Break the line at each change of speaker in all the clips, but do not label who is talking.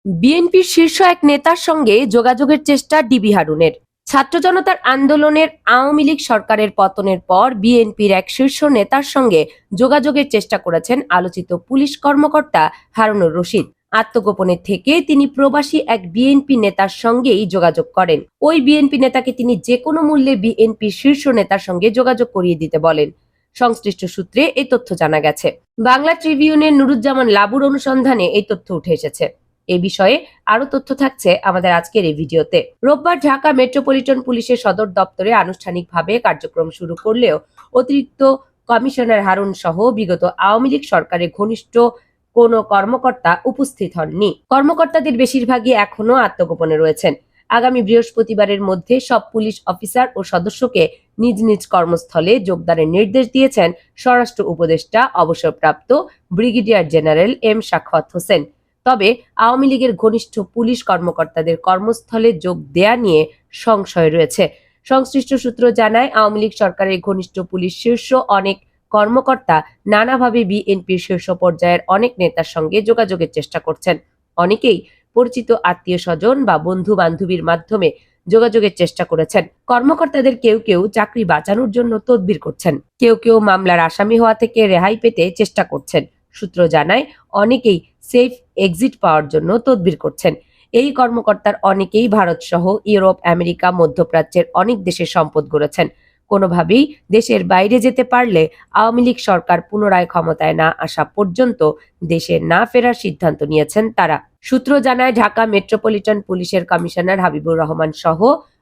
বিএনপির শীর্ষ এক নেতার সঙ্গে যোগাযোগের চেষ্টা ডিবি হারুনের। ছাত্র জনতার আন্দোলনের আওয়ামী লীগ সরকারের পতনের পর বিএনপির এক শীর্ষ নেতার সঙ্গে যোগাযোগের চেষ্টা করেছেন আলোচিত পুলিশ কর্মকর্তা হারুনুর রশিদ। আত্মগোপনের থেকে তিনি প্রবাসী এক বিএনপি নেতার সঙ্গেই যোগাযোগ করেন। ওই বিএনপি নেতাকে তিনি যে কোনো মূল্যে বিএনপির শীর্ষ নেতার সঙ্গে যোগাযোগ করিয়ে দিতে বলেন। সংশ্লিষ্ট সূত্রে এই তথ্য জানা গেছে। বাংলা ট্রিবিউনের নুরুজ্জামান লাবুর অনুসন্ধানে এই তথ্য উঠে এসেছে। এ বিষয়ে আরো তথ্য থাকছে আমাদের আজকের এই ভিডিওতে। রোববার ঢাকা মেট্রোপলিটন পুলিশের সদর দপ্তরে আনুষ্ঠানিকভাবে কার্যক্রম শুরু করলেও অতিরিক্ত কমিশনার হারুন সহ বিগত আওয়ামী লীগ সরকারের ঘনিষ্ঠ কোনো কর্মকর্তা উপস্থিত হননি। কর্মকর্তাদের বেশিরভাগই এখনো আত্মগোপনে রয়েছেন। আগামী বৃহস্পতিবারের মধ্যে সব পুলিশ অফিসার ও সদস্যকে নিজ নিজ কর্মস্থলে যোগদানের নির্দেশ দিয়েছেন স্বরাষ্ট্র উপদেষ্টা অবসরপ্রাপ্ত brigadier general M Sakhawat Hossain. তবে আওয়ামী লীগের ঘনিষ্ঠ পুলিশ কর্মকর্তাদের কর্মস্থলে যোগ দেয়া নিয়ে সংশয় রয়েছে। সংশ্লিষ্ট সূত্র জানায়, আওয়ামী লীগ সরকারের ঘনিষ্ঠ পুলিশ শীর্ষ অনেক কর্মকর্তা নানাভাবে বিএনপির শীর্ষ পর্যায়ের অনেক নেতার সঙ্গে যোগাযোগের চেষ্টা করছেন। অনেকেই পরিচিত আত্মীয় স্বজন বা বন্ধু বান্ধবীর মাধ্যমে যোগাযোগের চেষ্টা করেছেন। কর্মকর্তাদের কেউ কেউ চাকরি বাঁচানোর জন্য তদবির করছেন, কেউ কেউ মামলার আসামি হওয়া থেকে রেহাই পেতে চেষ্টা করছেন। সূত্র জানায়, অনেকেই সেফ এক্সিট পাওয়ার জন্য তদবির করছেন। এই কর্মকর্তার অনেকেই ভারত সহ ইউরোপ, আমেরিকা, মধ্যপ্রাচ্যের অনেক দেশের সম্পদ গড়েছেন। কোনোভাবেই দেশের বাইরে যেতে পারলে আওয়ামী লীগ সরকার পুনরায় ক্ষমতায় না আসা পর্যন্ত দেশে না ফেরার সিদ্ধান্ত নিয়েছেন তারা। সূত্র জানায়, ঢাকা মেট্রোপলিটন পুলিশের কমিশনার হাবিবুর রহমান সহ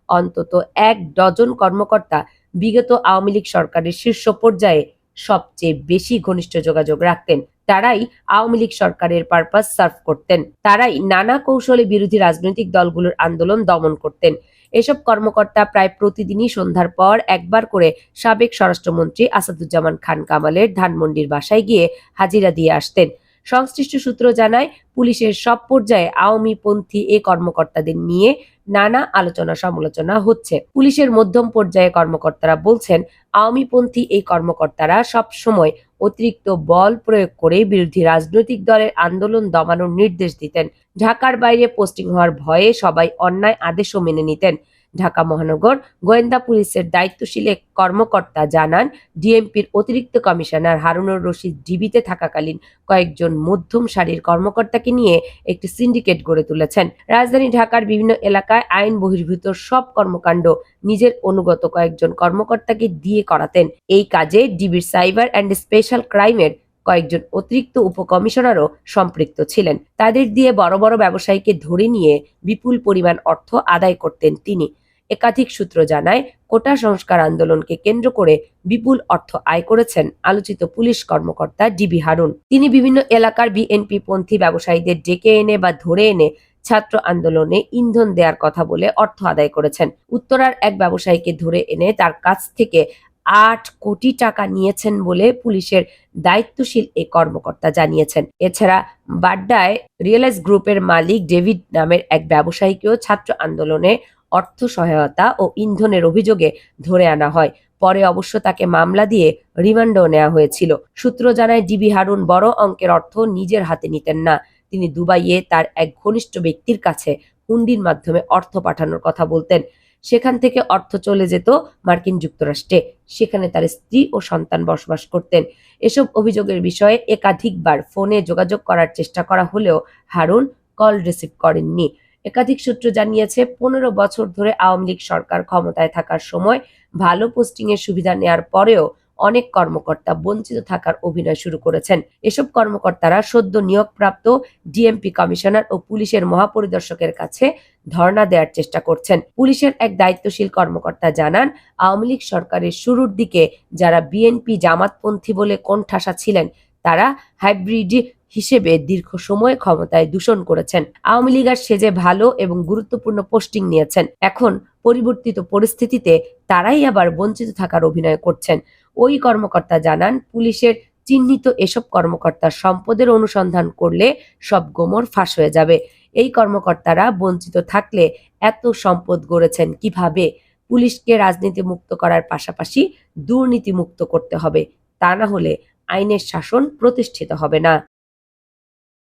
অন্তত ১ ডজন কর্মকর্তা বিগত আওয়ামী লীগ সরকারের শীর্ষ পর্যায়ে সবচেয়ে বেশি ঘনিষ্ঠ যোগাযোগ রাখতেন। তারাই আওয়ামী লীগ সরকারের পারপাস সার্ভ করতেন। তারাই নানা কৌশলে বিরোধী রাজনৈতিক দলগুলোর আন্দোলন দমন করতেন। এসব কর্মকর্তা প্রায় প্রতিদিনই সন্ধ্যার পর একবার করে সাবেক স্বরাষ্ট্রমন্ত্রী আসাদুজ্জামান খান কামালের ধানমন্ডির বাসায় গিয়ে হাজিরা দিয়ে আসতেন। সংশ্লিষ্ট সূত্র জানায়, পুলিশের সব পর্যায়ে আওয়ামী পন্থী এ কর্মকর্তাদের নিয়ে নানা আলোচনা সমালোচনা হচ্ছে। পুলিশের মধ্যম পর্যায়ে কর্মকর্তারা বলছেন, আওয়ামী পন্থী এই কর্মকর্তারা সব সময় অতিরিক্ত বল প্রয়োগ করে বিরোধী রাজনৈতিক দলের আন্দোলন দমানোর নির্দেশ দিতেন। ঢাকার বাইরে পোস্টিং হওয়ার ভয়ে সবাই অন্যায় আদেশও মেনে নিতেন। ঢাকা মহানগর গোয়েন্দা পুলিশের দায়িত্বশীল এক কর্মকর্তা জানান, ডিএমপির অতিরিক্ত কমিশনার হারুনুর রশিদ ডিবিতে থাকাকালীন কয়েকজন মধ্যম সারির কর্মকর্তাকে নিয়ে একটি সিন্ডিকেট গড়ে তুলেছেন। রাজধানী ঢাকার বিভিন্ন এলাকায় আইন বহির্ভূত সব কর্মকাণ্ড নিজের অনুগত কয়েকজন কর্মকর্তাকে দিয়ে করাতেন। এই কাজে ডিবির সাইবার অ্যান্ড স্পেশাল ক্রাইমের কয়েকজন অতিরিক্ত উপকমিশনারও সম্পৃক্ত ছিলেন। তাদের দিয়ে বড় বড় ব্যবসায়ীকে ধরে নিয়ে বিপুল পরিমাণ অর্থ আদায় করতেন তিনি। একাধিক সূত্র জানায়, কোটা সংস্কার আন্দোলনকে কেন্দ্র করে বিপুল অর্থ আয় করেছেন আলোচিত পুলিশ কর্মকর্তা ডিবি হারুন। তিনি বিভিন্ন এলাকার বিএনপি পন্থী ব্যবসায়ীদের ডেকে এনে বা ধরে এনে ছাত্র আন্দোলনে ইন্ধন দেওয়ার কথা বলে অর্থ আদায় করেছেন। উত্তরার এক ব্যবসায়ীকে ধরে এনে তার কাছ থেকে ৮ কোটি টাকা নিয়েছেন বলে পুলিশের দায়িত্বশীল এই কর্মকর্তা জানিয়েছেন। এছাড়া বাড্ডায় রিয়েলাইজ গ্রুপের মালিক ডেভিড নামের এক ব্যবসায়ীকেও ছাত্র আন্দোলনে অর্থ সহায়তা ও ইন্ধনের অভিযোগে ধরে আনা হয়। পরে অবশ্য তাকে মামলা দিয়ে রিমান্ডও নেওয়া হয়েছিল। সূত্র জানায়, ডিবি হারুন বড় অঙ্কের অর্থ নিজের হাতে নিতেন না। তিনি দুবাইয়ে তার এক ঘনিষ্ঠ ব্যক্তির কাছে হুন্ডির মাধ্যমে অর্থ পাঠানোর কথা বলতেন। সেখান থেকে অর্থ চলে যেত মার্কিন যুক্তরাষ্ট্রে। সেখানে তার স্ত্রী ও সন্তান বসবাস করতেন। এসব অভিযোগের বিষয়ে একাধিকবার ফোনে যোগাযোগ করার চেষ্টা করা হলেও হারুন কল রিসিভ করেননি। একাধিক সূত্র জানিয়েছে, ১৫ বছর ধরে আওয়ামী লীগ সরকার ক্ষমতায় থাকার সময় ভালো পোস্টিং এর সুবিধা নেয়ার পরেও অনেক কর্মকর্তা বঞ্চিত থাকার অভিনয় শুরু করেছেন। এসব কর্মকর্তারা সদ্য নিয়োগপ্রাপ্ত ডিএমপি কমিশনার ও পুলিশের মহাপরিদর্শকের কাছে ধর্ণা দেওয়ার চেষ্টা করছেন। পুলিশের এক দায়িত্বশীল কর্মকর্তা জানান, আওয়ামী লীগ সরকারের শুরুর দিকে যারা বিএনপি জামাতপন্থী বলে কোণঠাসা ছিলেন, তারা হাইব্রিড হিসেবে দীর্ঘ সময় ক্ষমতায় দূষণ করেছেন। আওয়ামী লীগ আর সেজে ভালো এবং গুরুত্বপূর্ণ পোস্টিং নিয়েছেন। এখন পরিবর্তিত পরিস্থিতিতে তারাই আবার বঞ্চিত থাকার অভিনয় করছেন। ওই কর্মকর্তা জানান, পুলিশের চিহ্নিত এসব কর্মকর্তার সম্পদের অনুসন্ধান করলে সব গোমর ফাঁস হয়ে যাবে। এই কর্মকর্তারা বঞ্চিত থাকলে এত সম্পদ গড়েছেন কিভাবে? পুলিশকে রাজনীতি মুক্ত করার পাশাপাশি দুর্নীতি মুক্ত করতে হবে। তা না হলে আইনের শাসন প্রতিষ্ঠিত হবে না।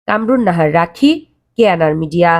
কামরুন নাহার, রাখি। KNR media.